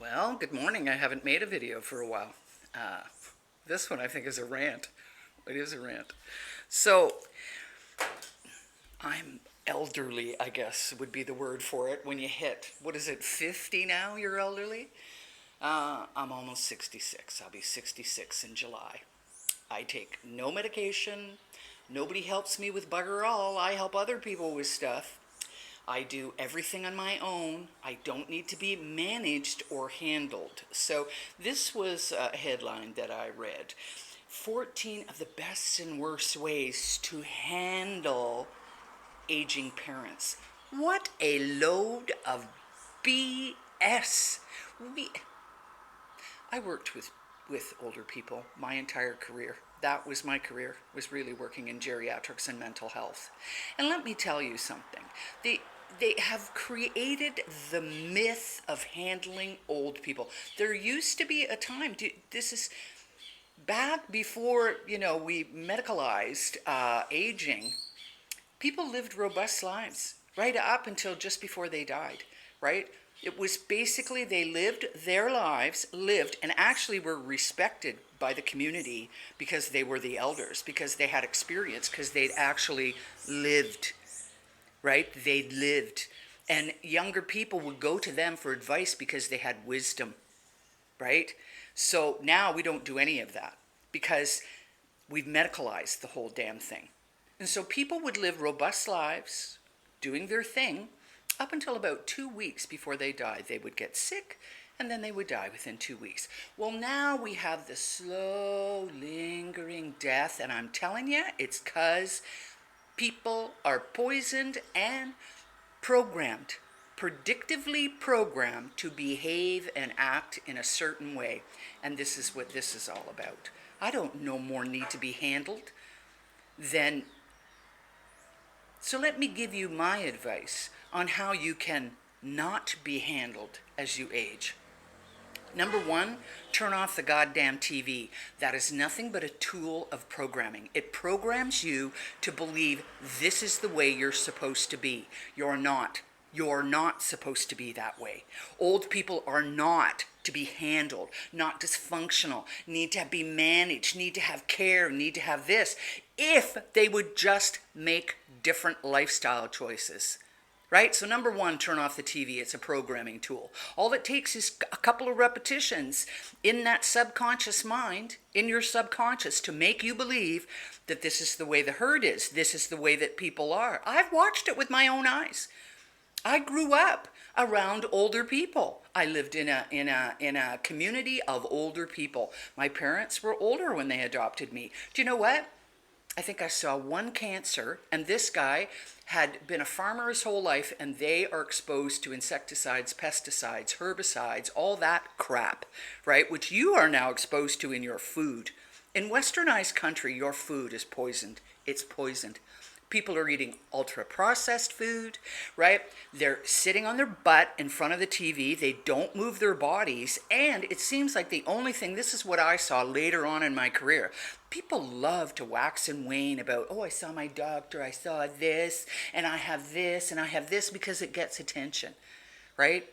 Well, good morning. I haven't made a video for a while. Uh, this one I think is a rant. It is a rant. So, I'm elderly, I guess would be the word for it. When you hit, what is it, 50 now, you're elderly? I'm almost 66. I'll be 66 in July. I take no medication. Nobody helps me with bugger all. I help other people with stuff. I do everything on my own. I don't need to be managed or handled. So this was a headline that I read. 14 of the best and worst ways to handle aging parents. What a load of BS. We, I worked with older people my entire career. That was my career, was really working in geriatrics and mental health. And let me tell you something. They have created the myth of handling old people. There used to be a time, this is back before, we medicalized aging. People lived robust lives right up until just before they died, right? It was basically they lived their lives, and actually were respected by the community because they were the elders, because they had experience, because they'd actually lived, right? They lived. And younger people would go to them for advice because they had wisdom, right? So now we don't do any of that because we've medicalized the whole damn thing. And so people would live robust lives, doing their thing, up until about 2 weeks before they died. They would get sick, and then they would die within 2 weeks. Well, now we have the slow, lingering death, and I'm telling you, it's because people are poisoned and programmed, predictively programmed to behave and act in a certain way. And this is what this is all about. I don't no more need to be handled than. So let me give you my advice on how you can not be handled as you age. Number one, turn off the goddamn TV. That is nothing but a tool of programming. It programs you to believe this is the way you're supposed to be. You're not. You're not supposed to be that way. Old people are not to be handled, not dysfunctional, need to be managed, need to have care, need to have this, if they would just make different lifestyle choices. Right? So number one, turn off the TV. It's a programming tool. All it takes is a couple of repetitions in that subconscious mind, in your subconscious, to make you believe that this is the way the herd is. This is the way that people are. I've watched it with my own eyes. I grew up around older people. I lived in a community of older people. My parents were older when they adopted me. Do you know what? I think I saw one cancer, and this guy had been a farmer his whole life, and they are exposed to insecticides, pesticides, herbicides, all that crap, right? Which you are now exposed to in your food. In westernized country, your food is poisoned. It's poisoned. People are eating ultra-processed food, right? They're sitting on their butt in front of the TV. They don't move their bodies. And it seems like the only thing, this is what I saw later on in my career, people love to wax and wane about, oh, I saw my doctor, I saw this, and I have this, and I have this, because it gets attention, right?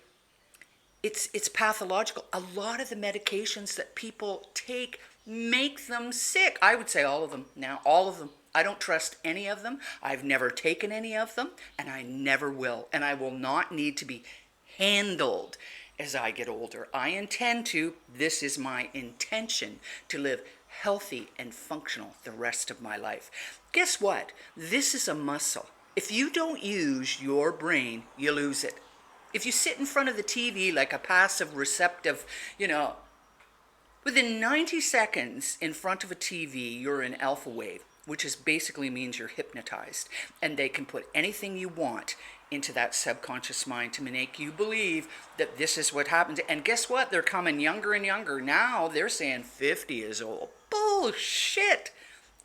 It's pathological. A lot of the medications that people take make them sick. I would say all of them now, all of them. I don't trust any of them. I've never taken any of them, and I never will. And I will not need to be handled as I get older. I intend to, this is my intention, to live healthy and functional the rest of my life. Guess what? This is a muscle. If you don't use your brain, you lose it. If you sit in front of the TV like a passive receptive, within 90 seconds in front of a TV, you're in alpha wave, which is basically means you're hypnotized. And they can put anything you want into that subconscious mind to make you believe that this is what happens. And guess what? They're coming younger and younger. Now they're saying 50 is old. Bullshit.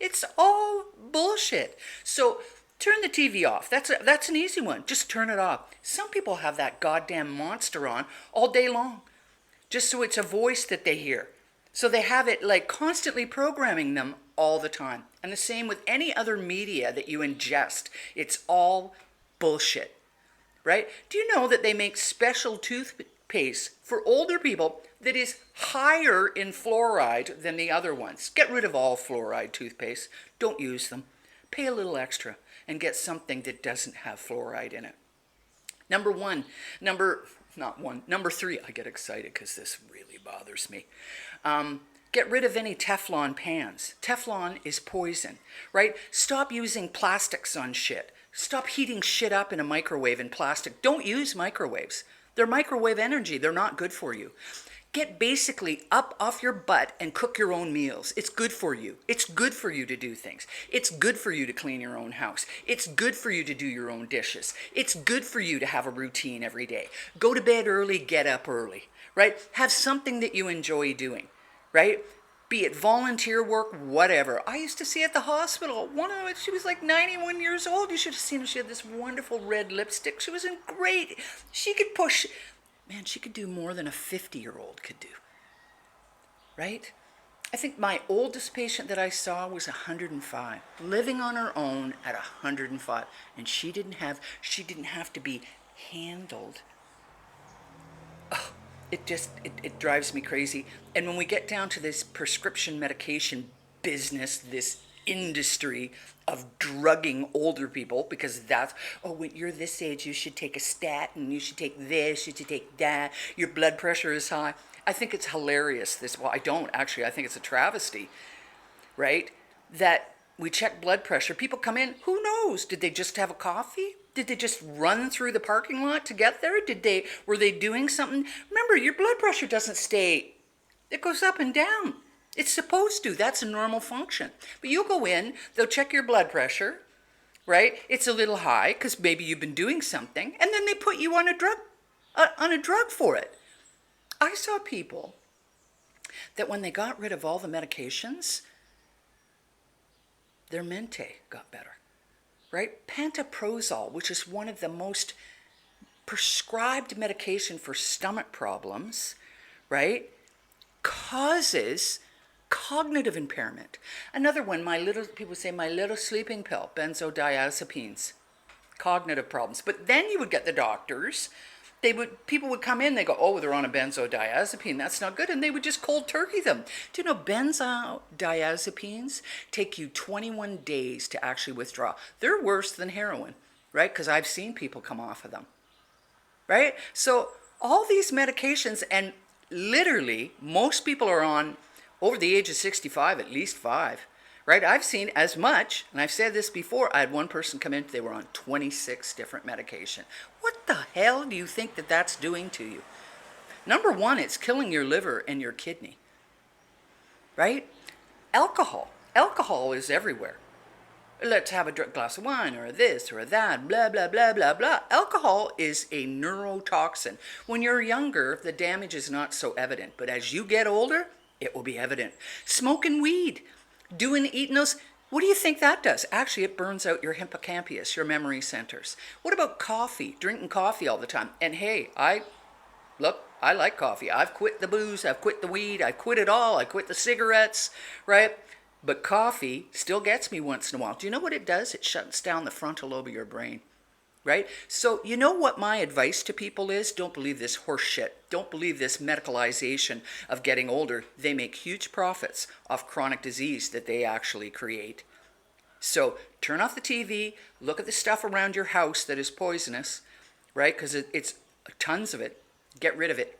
It's all bullshit. So turn the TV off. That's an easy one. Just turn it off. Some people have that goddamn monster on all day long, just so it's a voice that they hear. So they have it like constantly programming them all the time. And the same with any other media that you ingest. It's all bullshit, right? Do you know that they make special toothpaste toothpaste for older people that is higher in fluoride than the other ones. Get rid of all fluoride toothpaste. Don't use them. Pay a little extra and get something that doesn't have fluoride in it. Number three, I get excited because this really bothers me. Get rid of any Teflon pans. Teflon is poison, right? Stop using plastics on shit. Stop heating shit up in a microwave in plastic. Don't use microwaves. They're microwave energy. They're not good for you. Get basically up off your butt and cook your own meals. It's good for you. It's good for you to do things. It's good for you to clean your own house. It's good for you to do your own dishes. It's good for you to have a routine every day. Go to bed early, get up early, right? Have something that you enjoy doing, right? Be it volunteer work, whatever. I used to see at the hospital, she was like 91 years old. You should have seen her. She had this wonderful red lipstick. She was in great. She could push. Man, she could do more than a 50-year-old could do, right? I think my oldest patient that I saw was 105, living on her own at 105, and she didn't have to be handled. Oh, it drives me crazy. And when we get down to this prescription medication business, this industry of drugging older people, because that's, when you're this age, you should take a statin, you should take this, you should take that, your blood pressure is high. I think it's hilarious. I don't actually. I think it's a travesty, right? That we check blood pressure. People come in, who knows? Did they just have a coffee? Did they just run through the parking lot to get there? Were they doing something? Remember, your blood pressure doesn't stay, it goes up and down. It's supposed to. That's a normal function. But you'll go in, they'll check your blood pressure, right? It's a little high because maybe you've been doing something, and then they put you on a drug for it. I saw people that when they got rid of all the medications, their mente got better, right? Pantoprazole, which is one of the most prescribed medication for stomach problems, right, causes cognitive impairment. Another one, people say my little sleeping pill, benzodiazepines, cognitive problems. But then you would get the doctors, people would come in, they go, they're on a benzodiazepine, that's not good, and they would just cold turkey them. Do you know benzodiazepines take you 21 days to actually withdraw? They're worse than heroin, right? Because I've seen people come off of them, right? So all these medications, and literally most people are on, over the age of 65, at least 5, right? I've seen as much, and I've said this before, I had one person come in, they were on 26 different medication. What the hell do you think that that's doing to you? Number one, it's killing your liver and your kidney, right? Alcohol is everywhere. Let's have a glass of wine or this or that, blah, blah, blah, blah, blah. Alcohol is a neurotoxin. When you're younger, the damage is not so evident, but as you get older, it will be evident. Smoking weed, eating those, what do you think that does? Actually, it burns out your hippocampus, your memory centers. What about coffee? Drinking coffee all the time. And hey, I like coffee. I've quit the booze, I've quit the weed, I've quit it all. I quit the cigarettes, right? But coffee still gets me once in a while. Do you know what it does? It shuts down the frontal lobe of your brain, right? So you know what my advice to people is? Don't believe this horse shit. Don't believe this medicalization of getting older. They make huge profits off chronic disease that they actually create. So turn off the TV, look at the stuff around your house that is poisonous, right? Because it's tons of it. Get rid of it,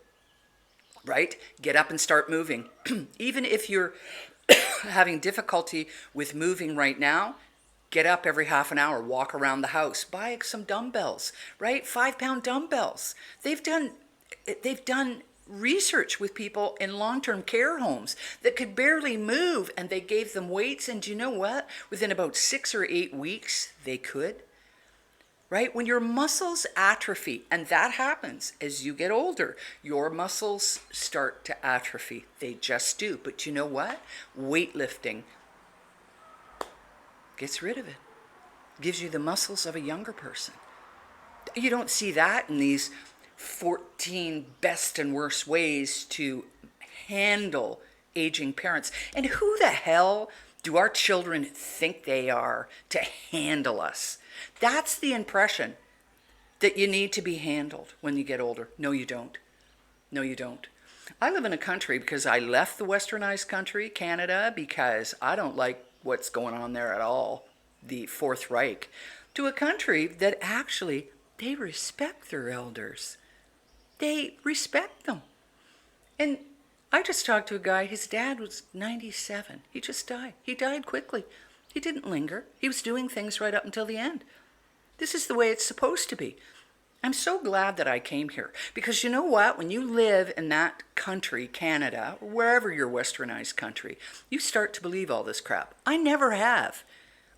right? Get up and start moving. Even if you're having difficulty with moving right now, get up every half an hour, walk around the house, buy some dumbbells, right? 5-pound dumbbells. They've done research with people in long-term care homes that could barely move, and they gave them weights, and do you know what? Within about 6 or 8 weeks, they could. Right? When your muscles atrophy, and that happens as you get older, your muscles start to atrophy. They just do. But you know what? Weightlifting gets rid of it. Gives you the muscles of a younger person. You don't see that in these 14 best and worst ways to handle aging parents. And who the hell do our children think they are to handle us? That's the impression, that you need to be handled when you get older. No, you don't. No, you don't. I live in a country because I left the westernized country, Canada, because I don't like what's going on there at all, the Fourth Reich, to a country that actually they respect their elders. They respect them. And I just talked to a guy, his dad was 97. He just died. He died quickly. He didn't linger. He was doing things right up until the end. This is the way it's supposed to be. I'm so glad that I came here because you know what? When you live in that country, Canada, or wherever your westernized country, you start to believe all this crap. I never have.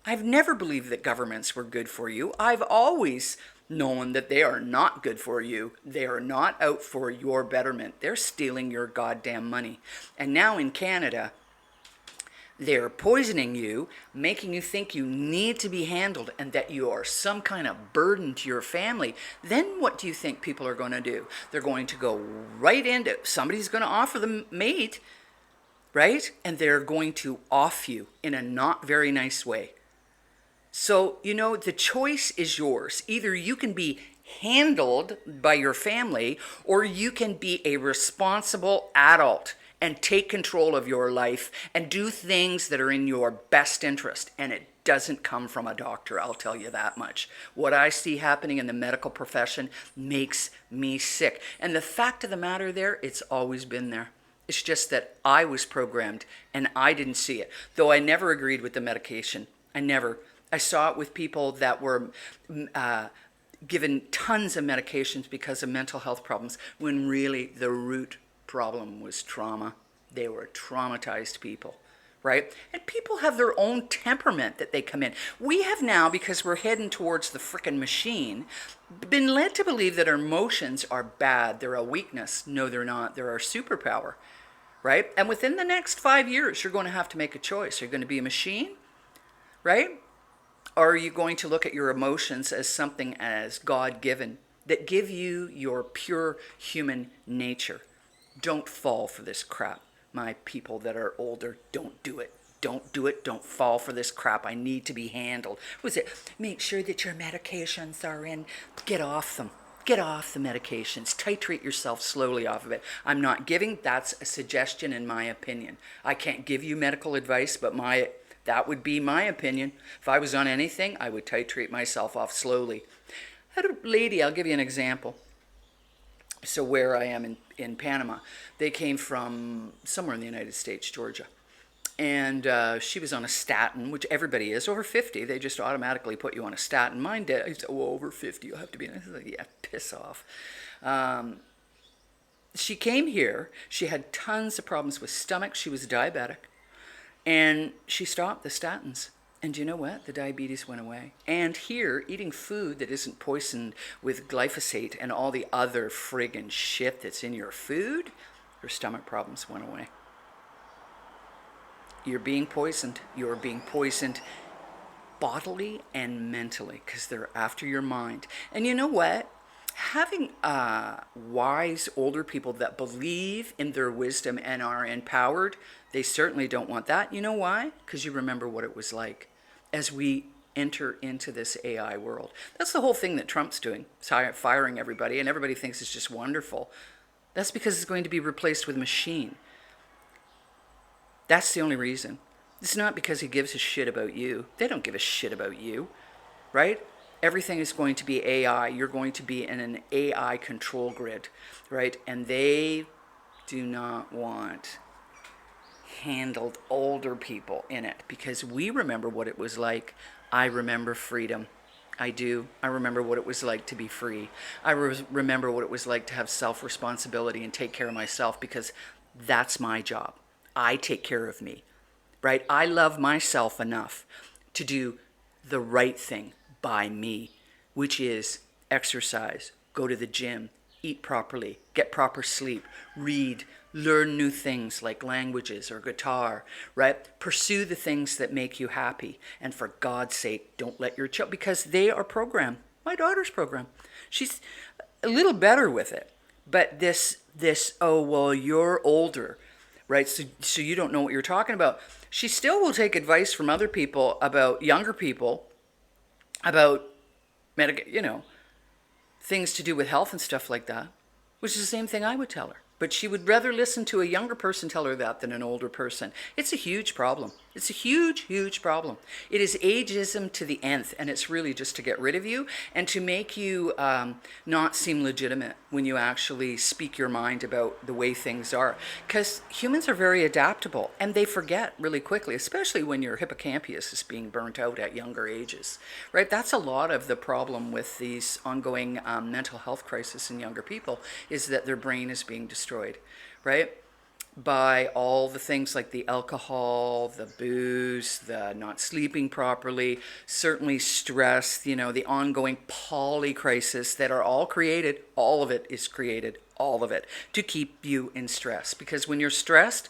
I've never believed that governments were good for you. I've always known that they are not good for you. They are not out for your betterment. They're stealing your goddamn money. And now in Canada, they're poisoning you, making you think you need to be handled and that you are some kind of burden to your family. Then what do you think people are going to do? They're going to go right into, somebody's going to offer them mate, right? And they're going to off you in a not very nice way. So, you know, the choice is yours. Either you can be handled by your family or you can be a responsible adult and take control of your life and do things that are in your best interest. And it doesn't come from a doctor, I'll tell you that much. What I see happening in the medical profession makes me sick. And the fact of the matter there, it's always been there. It's just that I was programmed and I didn't see it. Though I never agreed with the medication. I saw it with people that were given tons of medications because of mental health problems, when really the root problem was trauma. They were traumatized people, right? And people have their own temperament that they come in. We have now, because we're heading towards the frickin' machine, been led to believe that our emotions are bad. They're a weakness. No, they're not. They're our superpower, right? And within the next 5 years, you're going to have to make a choice. Are you going to be a machine, right? Or are you going to look at your emotions as something as God-given that give you your pure human nature? Don't fall for this crap. My people that are older, don't do it. Don't do it. Don't fall for this crap. I need to be handled. What was it? Make sure that your medications are in. Get off them. Get off the medications. Titrate yourself slowly off of it. I'm not giving. That's a suggestion in my opinion. I can't give you medical advice, but that would be my opinion. If I was on anything, I would titrate myself off slowly. I had a lady, I'll give you an example. So where I am in Panama, they came from somewhere in the United States, Georgia. And she was on a statin, which everybody is. Over 50, they just automatically put you on a statin. Mine did. I said, oh, over 50, you'll have to be. And I said, yeah, piss off. She came here. She had tons of problems with stomach. She was diabetic. And she stopped the statins. And you know what? The diabetes went away. And here, eating food that isn't poisoned with glyphosate and all the other friggin' shit that's in your food, her stomach problems went away. You're being poisoned. You're being poisoned bodily and mentally because they're after your mind. And you know what? Having wise older people that believe in their wisdom and are empowered, they certainly don't want that. You know why? Because you remember what it was like as we enter into this AI world. That's the whole thing that Trump's doing, firing everybody, and everybody thinks it's just wonderful. That's because it's going to be replaced with machine. That's the only reason. It's not because he gives a shit about you. They don't give a shit about you, right? Everything is going to be AI. You're going to be in an AI control grid, right? And they do not want handled older people in it because we remember what it was like. I remember freedom. I do. I remember what it was like to be free. I remember what it was like to have self-responsibility and take care of myself because that's my job. I take care of me, right? I love myself enough to do the right thing by me, which is exercise, go to the gym, eat properly, get proper sleep, read, learn new things like languages or guitar, right? Pursue the things that make you happy. And for God's sake, don't let your child, because they are programmed. My daughter's programmed. She's a little better with it. But this, oh, well, you're older, right? So you don't know what you're talking about. She still will take advice from other people about younger people, about things to do with health and stuff like that, which is the same thing I would tell her. But she would rather listen to a younger person tell her that than an older person. It's a huge problem. It's a huge, huge problem. It is ageism to the nth, and it's really just to get rid of you and to make you not seem legitimate when you actually speak your mind about the way things are. Because humans are very adaptable, and they forget really quickly, especially when your hippocampus is being burnt out at younger ages, right? That's a lot of the problem with these ongoing mental health crises in younger people, is that their brain is being destroyed, right? By all the things like the alcohol, the booze, the not sleeping properly, certainly stress, the ongoing poly crisis that are all created, all of it is created, all of it, to keep you in stress. Because when you're stressed,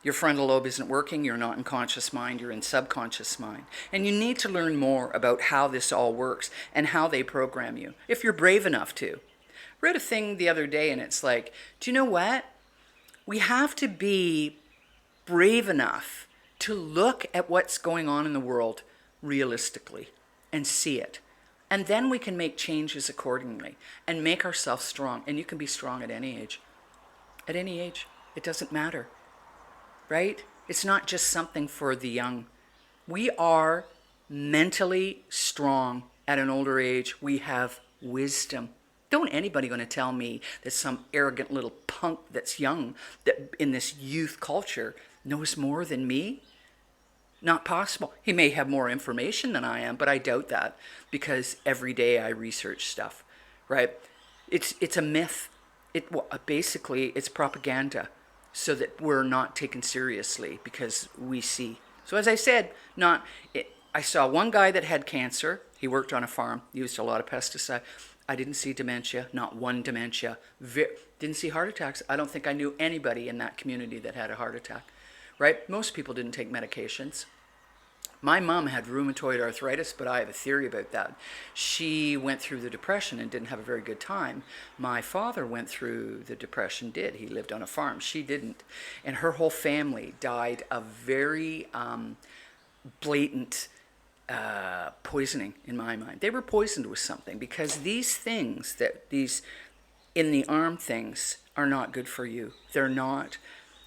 your frontal lobe isn't working, you're not in conscious mind, you're in subconscious mind. And you need to learn more about how this all works and how they program you, if you're brave enough to. I read a thing the other day and it's like, do you know what? We have to be brave enough to look at what's going on in the world realistically and see it. And then we can make changes accordingly and make ourselves strong. And you can be strong at any age. At any age. It doesn't matter. Right? It's not just something for the young. We are mentally strong at an older age. We have wisdom. Don't anybody going to tell me that some arrogant little punk that's young, that in this youth culture, knows more than me? Not possible. He may have more information than I am, but I doubt that, because every day I research stuff, right? It's a myth. Basically, it's propaganda, so that we're not taken seriously because we see. So as I said, I saw one guy that had cancer. He worked on a farm, used a lot of pesticide. I didn't see dementia, not one dementia. Didn't see heart attacks. I don't think I knew anybody in that community that had a heart attack, right? Most people didn't take medications. My mom had rheumatoid arthritis, but I have a theory about that. She went through the Depression and didn't have a very good time. My father went through the Depression, He lived on a farm. She didn't. And her whole family died of very blatant poisoning, in my mind. They were poisoned with something, because these things, these in the arm things, are not good for you. They're not.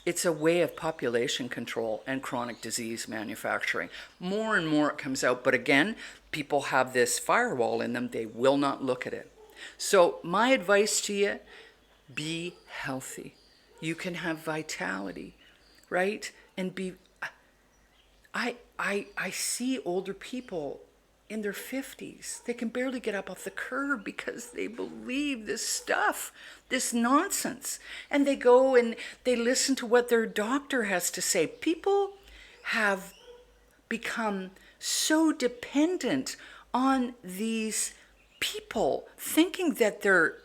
It's a way of population control and chronic disease manufacturing. More and more it comes out, but again, people have this firewall in them. They will not look at it. So my advice to you, be healthy. You can have vitality, right? And I see older people in their 50s. They can barely get up off the curb because they believe this stuff, this nonsense. And they go and they listen to what their doctor has to say. People have become so dependent on these people, thinking that they're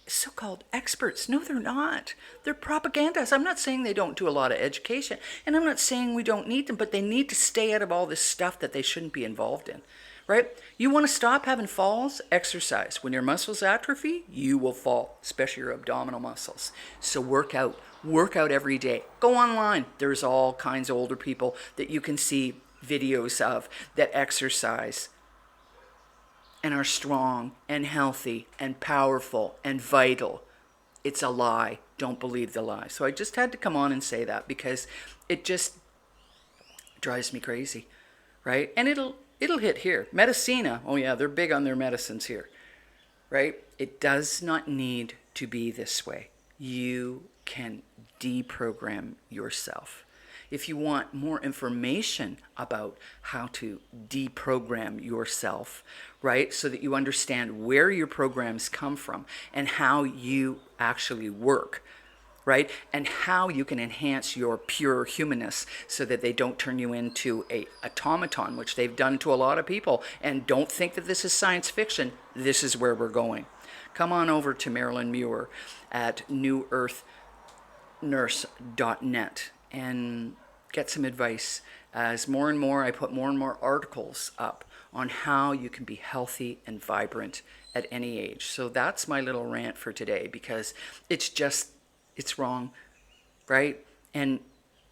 so-called experts. No, they're not. They're propagandists. I'm not saying they don't do a lot of education, and I'm not saying we don't need them, but they need to stay out of all this stuff that they shouldn't be involved in, right? You want to stop having falls? Exercise. When your muscles atrophy, you will fall, especially your abdominal muscles. So work out. Work out every day. Go online. There's all kinds of older people that you can see videos of that exercise and are strong and healthy and powerful and vital. It's a lie. Don't believe the lie. So I just had to come on and say that, because it just drives me crazy, right? And it'll hit here. Medicina, oh yeah, they're big on their medicines here, right? It does not need to be this way. You can deprogram yourself. If you want more information about how to deprogram yourself, right, so that you understand where your programs come from and how you actually work, right, and how you can enhance your pure humanness so that they don't turn you into a automaton, which they've done to a lot of people. And don't think that this is science fiction. This is where we're going. Come on over to Marilyn Muir at newearthnurse.net and get some advice, as more and more I put more and more articles up on how you can be healthy and vibrant at any age. So that's my little rant for today, because it's wrong, right? And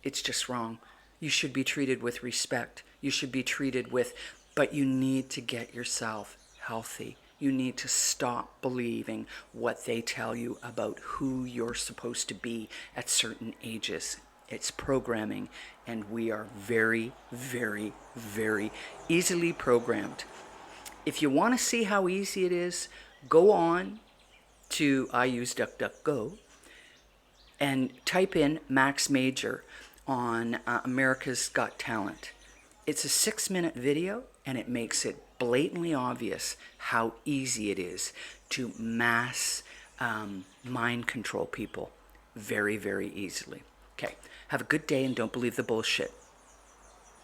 it's just wrong. You should be treated with respect. You should be treated with, but you need to get yourself healthy You need to stop believing what they tell you about who you're supposed to be at certain ages. It's programming, and we are very, very, very easily programmed. If you want to see how easy it is, go on to, I use DuckDuckGo, and type in Max Major on America's Got Talent. It's a 6-minute video, and it makes it blatantly obvious how easy it is to mass mind control people very, very easily. Okay, have a good day and don't believe the bullshit.